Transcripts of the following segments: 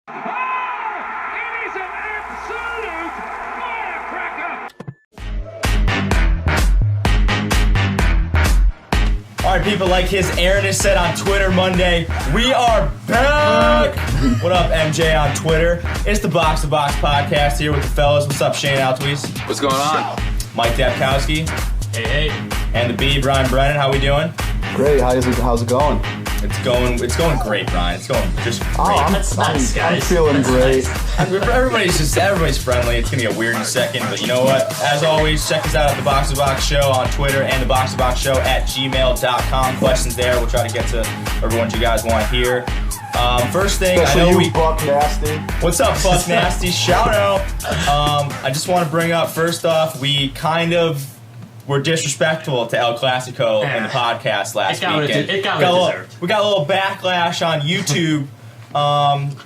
It is an absolute firecracker! All right, people, like his Aaron has said on Twitter Monday, we are back! What up, MJ on Twitter? It's the Box to Box podcast here with the fellas. What's up, Shane Altwies? What's going on? Mike Dapkowski. Hey. And the B, Brian Brennan. How we doing? Great. How's it going? It's going great, Brian. It's going just great. I'm feeling great. Everybody's friendly. It's gonna get weird in a second, but you know what? As always, check us out at the Box to Box Show on Twitter and the Box to Box Show at gmail.com. Questions there. We'll try to get to everyone you guys want to hear. First thing, Especially I know Buck Nasty. What's up, Buck Nasty? Shout out. I just want to bring up first off, we kind of were disrespectful to El Clasico in the podcast last weekend. It got what it deserved. We got a little backlash on YouTube.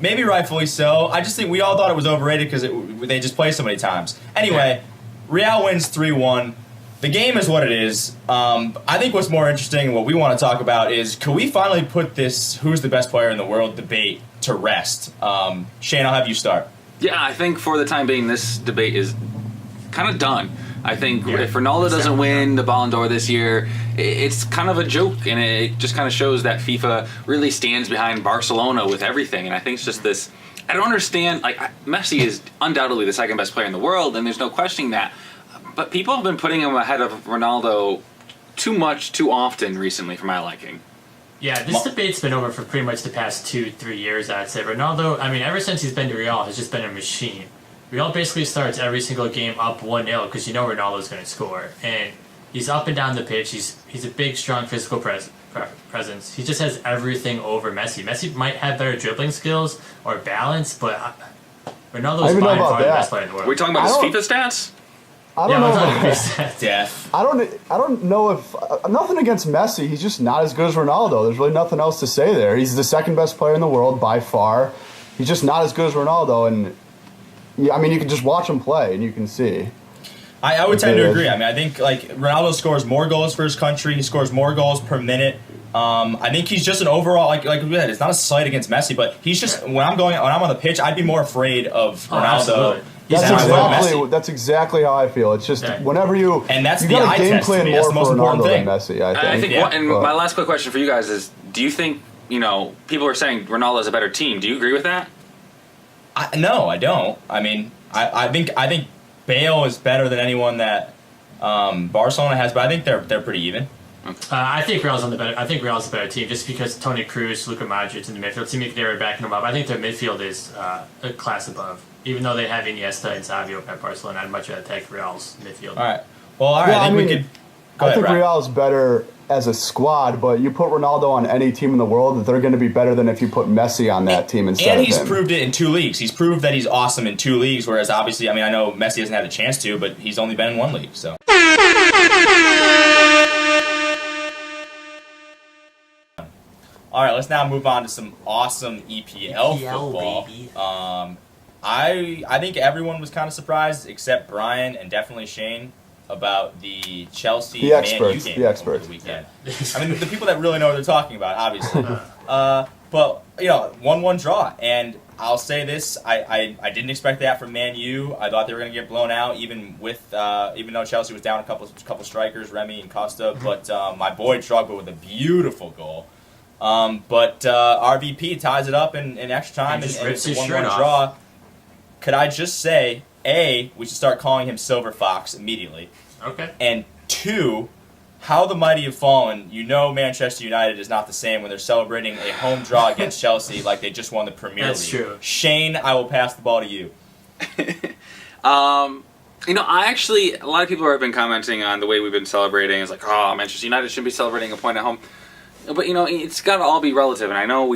Maybe rightfully so. I just think we all thought it was overrated because they just play so many times. Anyway, Real wins 3-1. The game is what it is. I think what's more interesting and what we want to talk about is, can we finally put this who's the best player in the world debate to rest? Shane, I'll have you start. Yeah, I think for the time being, this debate is kind of done. I think if Ronaldo doesn't win the Ballon d'Or this year, it's kind of a joke, and it just kind of shows that FIFA really stands behind Barcelona with everything. And I think it's just this. I don't understand. Like, Messi is undoubtedly the second best player in the world, and there's no questioning that. But people have been putting him ahead of Ronaldo too much, too often recently, for my liking. Yeah, this debate's been over for pretty much the past 2-3 years, I'd say. Ronaldo, I mean, ever since he's been to Real, has just been a machine. Real basically starts every single game up 1-0 because you know Ronaldo's going to score. And he's up and down the pitch. He's a big, strong physical presence. He just has everything over Messi. Messi might have better dribbling skills or balance, but Ronaldo's by far the best player in the world. Are we talking about his FIFA stats? I don't know. I don't know if nothing against Messi. He's just not as good as Ronaldo. There's really nothing else to say there. He's the second best player in the world by far. He's just not as good as Ronaldo, and I mean, you can just watch him play and you can see. I would tend to agree. I mean, I think like Ronaldo scores more goals for his country. He scores more goals per minute. I think he's just an overall like we said. It's not a slight against Messi, but he's just when I'm on the pitch, I'd be more afraid of Ronaldo. That's exactly how I feel. It's just whenever you got a game plan more for Ronaldo than Messi. I think. My last quick question for you guys is: do you think people are saying Ronaldo is a better team? Do you agree with that? No, I don't. I mean, I think Bale is better than anyone that Barcelona has, but I think they're pretty even. I think Real's the better team just because Toni Kroos, Luka Modric in the midfield team, they were backing them up. I think their midfield is a class above. Even though they have Iniesta and Xavi at Barcelona, I'd much rather take Real's midfield. All right. Well, I think we could. I think Real's better as a squad, but you put Ronaldo on any team in the world, they're going to be better than if you put Messi on that team instead of him. And he's proved it in 2 leagues. He's proved that he's awesome in 2 leagues, whereas obviously, I mean, I know Messi hasn't had a chance to, but he's only been in 1 league, so. All right, let's now move on to some awesome EPL football. Baby. I think everyone was kind of surprised, except Brian and definitely Shane, about the Chelsea Man U game over the weekend. I mean, the people that really know what they're talking about, obviously. But 1-1 draw, and I'll say this: I didn't expect that from Man U. I thought they were going to get blown out, even though Chelsea was down a couple strikers, Remy and Costa. But my boy Drogba with a beautiful goal. But RVP ties it up in extra time, and it's a 1-1 draw. Could I just say, A, we should start calling him Silver Fox immediately. Okay. And 2, how the mighty have fallen. You know Manchester United is not the same when they're celebrating a home draw against Chelsea like they just won the Premier League. That's true. Shane, I will pass the ball to you. A lot of people have been commenting on the way we've been celebrating. It's like, Manchester United shouldn't be celebrating a point at home. But, it's got to all be relative. And I know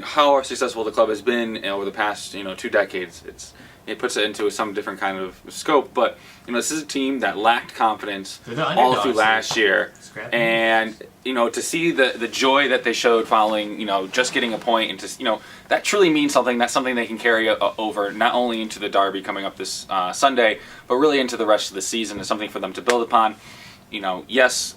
how successful the club has been over the past, 2 decades. It puts it into some different kind of scope. But, this is a team that lacked confidence all through last year. And, to see the joy that they showed following, just getting a point and to, that truly means something. That's something they can carry over not only into the derby coming up this Sunday, but really into the rest of the season. It's something for them to build upon. yes,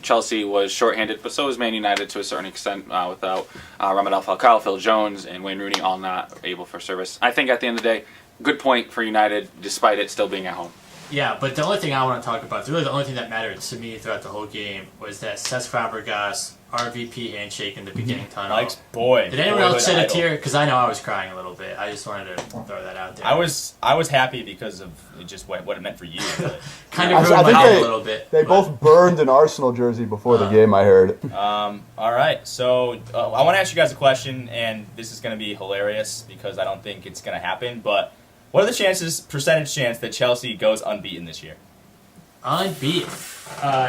Chelsea was shorthanded, but so was Man United to a certain extent without Ramadal Falcao, Phil Jones, and Wayne Rooney all not able for service. I think at the end of the day, good point for United, despite it still being at home. Yeah, but the only thing I want to talk about, really the only thing that mattered to me throughout the whole game was that Cesc Fabregas RVP handshake in the beginning tunnel. Mike's boy. Did anyone else shed a tear? Because I know I was crying a little bit. I just wanted to throw that out there. I was happy because of just what it meant for you. Kind of ruined my head a little bit. They both burned an Arsenal jersey before the game, I heard. All right, so I want to ask you guys a question, and this is going to be hilarious because I don't think it's going to happen, but what are the percentage chance that Chelsea goes unbeaten this year? Unbeaten?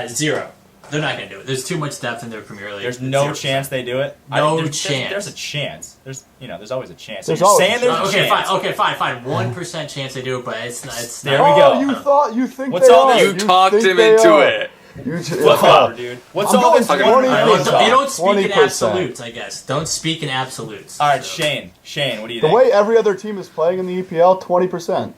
0. They're not going to do it. There's too much depth in their Premier League. There's no 0%. Chance they do it? Chance. There's a chance. There's always a chance. There's always saying there's a chance. Okay, fine. 1% chance they do it, but it's not. There we go. You think What's they all are. this? You talked him into it. Whatever, dude. What's all this? 20, you don't speak 20%. in absolutes, I guess. Don't speak in absolutes. All right, so. Shane, what do you The think? way every other team is playing in the EPL, 20%.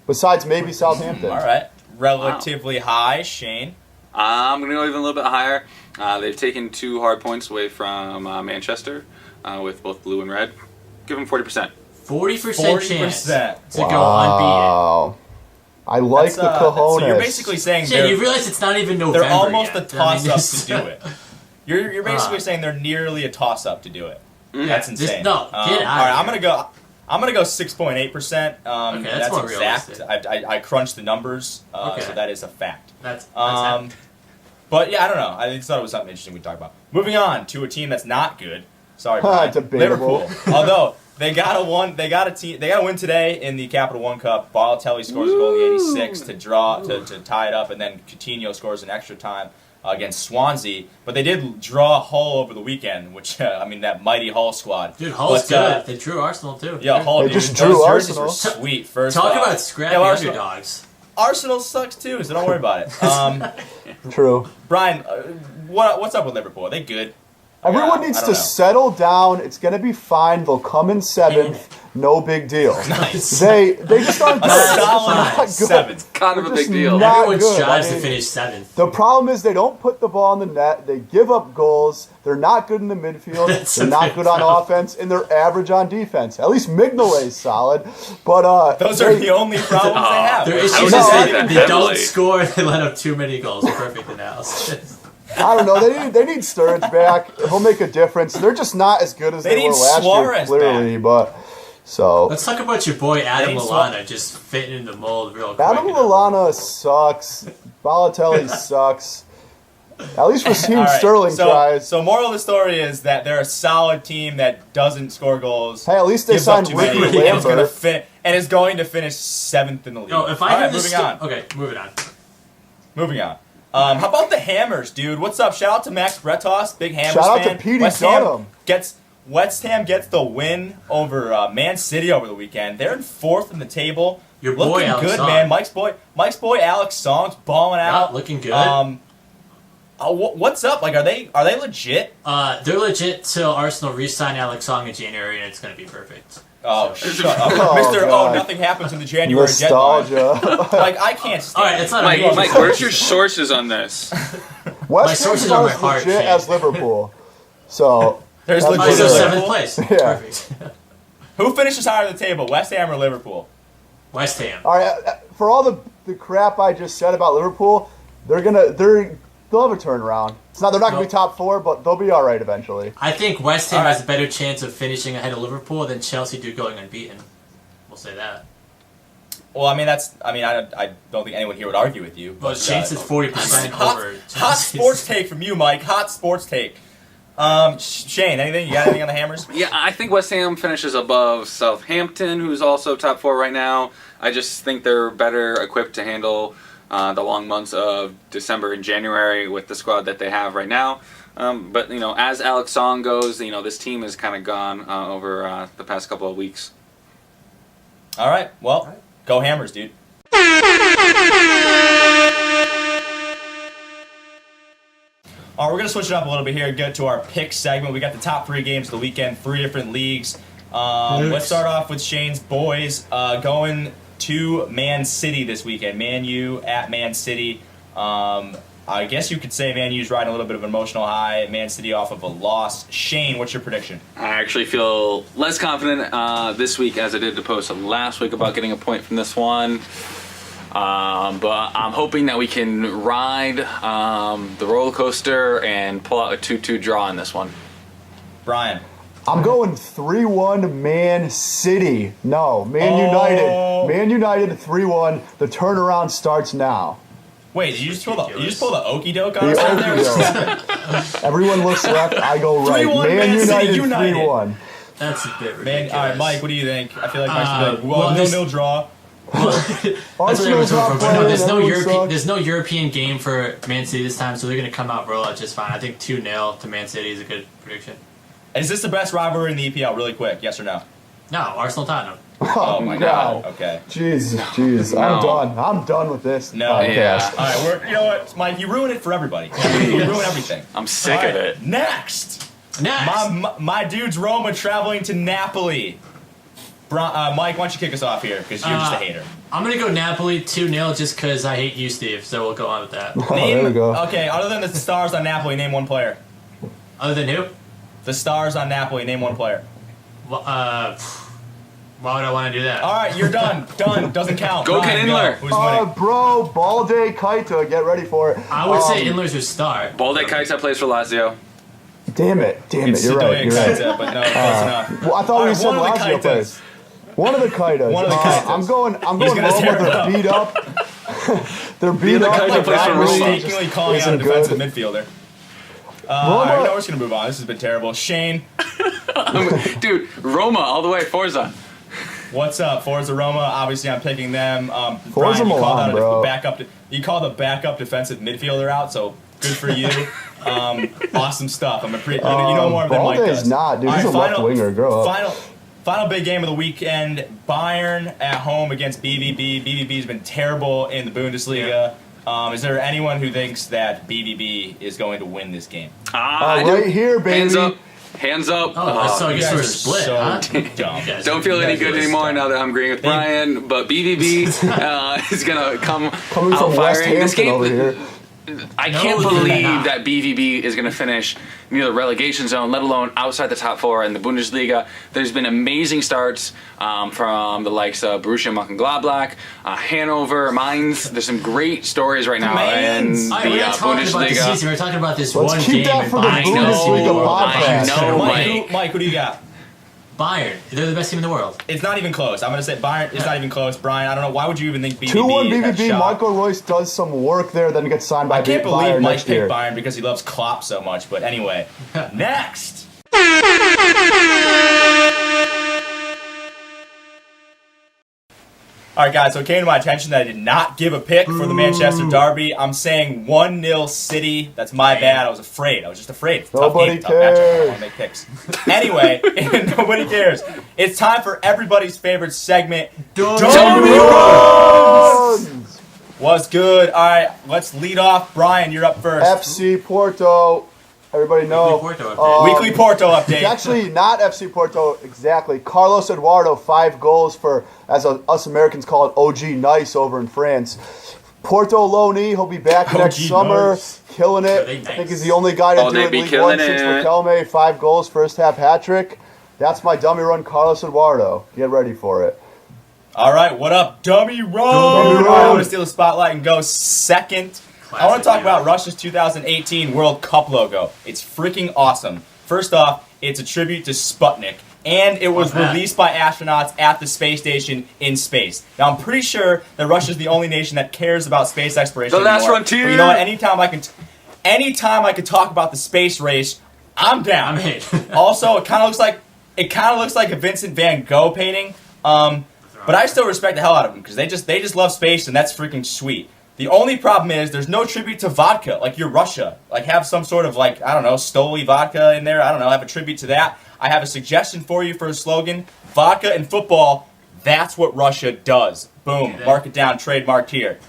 Besides maybe Southampton. All right. Relatively high, Shane. I'm going to go even a little bit higher. They've taken 2 hard points away from Manchester with both blue and red. Give them 40%. 40% chance to go unbeaten. Wow. I like the cojones. So you're basically saying Shane, you realize it's not even November they're almost yet. a toss-up to do it. You're basically saying they're nearly a toss-up to do it. That's insane. Get out all right, of I'm gonna go 6.8%. Okay, that's more exact. I crunched the numbers, Okay. so that is a fact. That's But yeah, I don't know. I just thought it was something interesting we talk about. Moving on to a team that's not good. Sorry, Brian. Debatable. Liverpool. Although they got a win today in the Capital One Cup. Balotelli scores a goal in the 86th to tie it up, and then Coutinho scores an extra time against Swansea. But they did draw Hull over the weekend, which that mighty Hull squad. Dude, Hull's good. They drew Arsenal too. Yeah, Hull. They just drew Arsenal. Were sweet. First, talk about scrappy underdogs. Arsenal sucks too, so don't worry about it. True. Brian, what's up with Liverpool? Are they good? Everyone needs to settle down. It's going to be fine. They'll come in 7th. No big deal. Nice. They just aren't good. Solid 7th. Kind of a big deal. Everyone strives to finish 7th. The problem is they don't put the ball in the net. They give up goals. They're not good in the midfield. They're not good on offense, and they're average on defense. At least Mignolet's solid, but those are the only problems they have. Their issues is that they don't score. They let up too many goals. Perfect analysis. I don't know. They need Sturridge back. He'll make a difference. They're just not as good as they were last year, clearly. But let's talk about your boy Adam Lallana just fitting in the mold real quick. Adam Lallana sucks. Balotelli sucks. At least Raheem Sterling tries. So moral of the story is that they're a solid team that doesn't score goals. Hey, at least they signed Ricky Lambert. And is going to finish 7th in the league. No, if I hear moving on. Okay, Moving on. How about the Hammers, dude? What's up? Shout out to Max Bretos, big Hammers fan. Shout out to Petey Dunham. West Ham gets the win over Man City over the weekend. They're in 4th in the table. Your boy looking Alex good, Song. man. Mike's boy Alex Song's balling out. Looking good. What's up? Like, are they legit? They're legit till Arsenal re-sign Alex Song in January, and it's going to be perfect. Oh, shut up. Mr. God. Nothing happens in the January Nostalgia. deadline. Like, I can't stand All right, it's not Mike, where's your sources on this? West sources Ham are is my as heart, legit Shane. as Liverpool. So There's that's legit. So Liverpool? 7th place. Yeah. Perfect. Who finishes higher the table, West Ham or Liverpool? West Ham. all right, for all the crap I just said about Liverpool, they'll have a turnaround. They're not going to be top 4, but they'll be all right eventually. I think West Ham has a better chance of finishing ahead of Liverpool than Chelsea do going unbeaten. We'll say that. Well, I don't think anyone here would argue with you. Well, Chance is 40% over. Hot sports take from you, Mike. Hot sports take. Shane, anything? You got anything on the Hammers? Yeah, I think West Ham finishes above Southampton, who's also top 4 right now. I just think they're better equipped to handle the long months of December and January with the squad that they have right now. But, as Alex Song goes, this team has kind of gone over the past couple of weeks. All right. Well, go Hammers, dude. All right, we're going to switch it up a little bit here and get to our pick segment. We got the top 3 games of the weekend, 3 different leagues. Let's start off with Shane's boys going to Man City this weekend. Man U at Man City. I guess you could say Man U's riding a little bit of an emotional high. Man City off of a loss. Shane, what's your prediction? I actually feel less confident this week as I did the post last week about getting a point from this one. But I'm hoping that we can ride the roller coaster and pull out a 2-2 draw in this one. Brian. I'm going 3-1 Man City. No, Man United. Man United 3-1. The turnaround starts now. Wait, did you just pull the okie doke on us right there? Everyone looks left, I go right. 3-1 Man United. 3-1. That's a bit ridiculous. All right, Mike, what do you think? I feel like Mike's well, 0-0 draw. Arsenal's not playing, There's no European game for Man City this time, so they're going to come out roll out just fine. I think 2-0 to Man City is a good prediction. Is this the best rivalry in the EPL? Really quick, yes or no? No, Arsenal-Tottenham. Oh my God. Okay. Jeez. No. I'm done with this. No. podcast. Yeah. All right. You know what, Mike? You ruin it for everybody. You ruin everything. I'm sick of it. Next. My dude's Roma traveling to Napoli. Mike, why don't you kick us off here? Because you're just a hater. I'm going to go Napoli 2-0 just because I hate you, Steve. So we'll go on with that. There we go. Okay, other than the stars on Napoli, name one player. Other than who? The stars on Napoli, name one player. Why would I want to do that? All right, you're done. Done. Doesn't count. Go Ken Inler. Who's winning? Bro, Balde Kaita, get ready for it. I would say Inler's your star. Balde Kaita plays for Lazio. Damn it. It's You're right. Kaita, but no, close enough. Well, I thought we said Lazio plays. One of the Kaitas. One of the Kaitas. I'm going Roma. They're beat up. They're beat the up. Kaita plays for Roma. Mistakenly calling out a defensive midfielder. All right, we're just going to move on. This has been terrible. Shane. Dude, Roma all the way, Forza. What's up, Forza Roma? Obviously, I'm picking them. Forza Brian, Milan, bro. You called a backup defensive midfielder out, so good for you. Awesome stuff. You know more than Mike does. Balde's not, dude. He's a left winger. Grow up. Final big game of the weekend. Bayern at home against BVB. BVB's been terrible in the Bundesliga. Is there anyone who thinks that BVB is going to win this game? Right here, baby. Hands up. Hands up. So you sort of split, so huh? dumb. Don't feel any good anymore now that I'm agreeing with Brian, but BVB is going to come out firing this game. Over here. I can't believe that BVB is going to finish near the relegation zone, let alone outside the top four in the Bundesliga. There's been amazing starts from the likes of Borussia Mönchengladbach, Hannover, Mainz. There's some great stories right now in the we're not talking about the Bundesliga. season. We're talking about this Let's one keep game. that for the Bundesliga podcast. I know, Mike, who do you got? Bayern. They're the best team in the world. It's not even close. I'm going to say Bayern is not even close. Brian, I don't know. Why would you even think BVB 2-1 has a BVB. shot? Marco Royce does some work there, then gets signed by I can't Bayern believe Mike next year. picked Bayern because he loves Klopp so much. But anyway, next. All right, guys, so it came to my attention that I did not give a pick for the Manchester Derby. I'm saying 1-0 City. That's my bad. I was afraid. I was just afraid. Nobody tough matchup. I don't cares. want to make picks. Anyway, nobody cares. It's time for everybody's favorite segment, Dummy Runs! What's good? All right, let's lead off. Brian, you're up first. FC Porto. Everybody know. Weekly Porto update. It's actually not FC Porto exactly. Carlos Eduardo, 5 goals for, as us Americans call it, OG Nice over in France. Porto loanee, he'll be back next summer, Nice. Killing it. Nice. I think he's the only guy to do it in League One since Riquelme, 5 goals, first half hat trick. That's my dummy run, Carlos Eduardo. Get ready for it. All right, what up, Dummy Run? Dummy Run. I want to steal the spotlight and go second. I want to talk about Russia's 2018 World Cup logo. It's freaking awesome. First off, it's a tribute to Sputnik, and it was released by astronauts at the space station in space. Now, I'm pretty sure that Russia's the only nation that cares about space exploration The last anymore. frontier. But you know what? Anytime I can talk about the space race, I'm down. I'm in. Also, it kind of looks like a Vincent Van Gogh painting. But I still respect the hell out of them because they just love space, and that's freaking sweet. The only problem is there's no tribute to vodka, like you're Russia. Like have some sort of like, I don't know, Stoli vodka in there. I don't know, have a tribute to that. I have a suggestion for you for a slogan. Vodka and football, that's what Russia does. Boom, mark it down, trademarked here.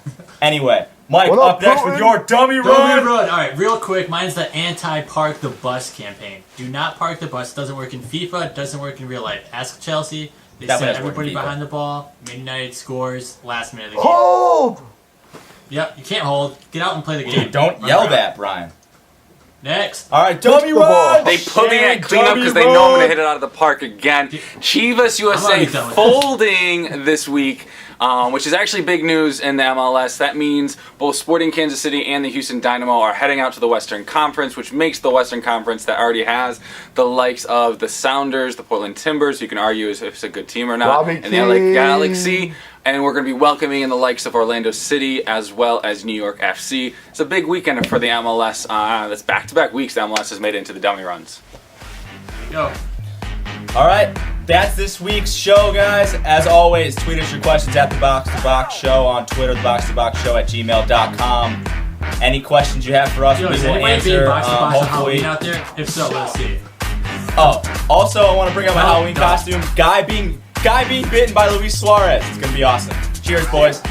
Anyway, Mike, up next with your Dummy Run. All right, real quick, mine's the anti-park the bus campaign. Do not park the bus. It doesn't work in FIFA. It doesn't work in real life. Ask Chelsea. They That set does work in everybody FIFA. behind the ball. Man United scores last minute of the game. Hold! Yep, you can't hold. Get out and play the game. Dude, don't yell that, Brian. Next. All right, dummy run. They put me at cleanup because they know I'm going to hit it out of the park again. Chivas USA folding this week, which is actually big news in the MLS. That means both Sporting Kansas City and the Houston Dynamo are heading out to the Western Conference, which makes the Western Conference that already has the likes of the Sounders, the Portland Timbers, you can argue if it's a good team or not, and the LA Galaxy. And we're going to be welcoming in the likes of Orlando City as well as New York FC. It's a big weekend for the MLS. That's back-to-back weeks the MLS has made it into the dummy runs. Yo. All right, that's this week's show, guys. As always, tweet us your questions at The Box to Box Show on Twitter, theboxtoboxshow@gmail.com. Any questions you have for us, we will answer. Hopefully. Out there? If so, let's see. Oh, also, I want to bring up my Halloween costume. Guy being bitten by Luis Suarez. It's going to be awesome. Cheers, boys.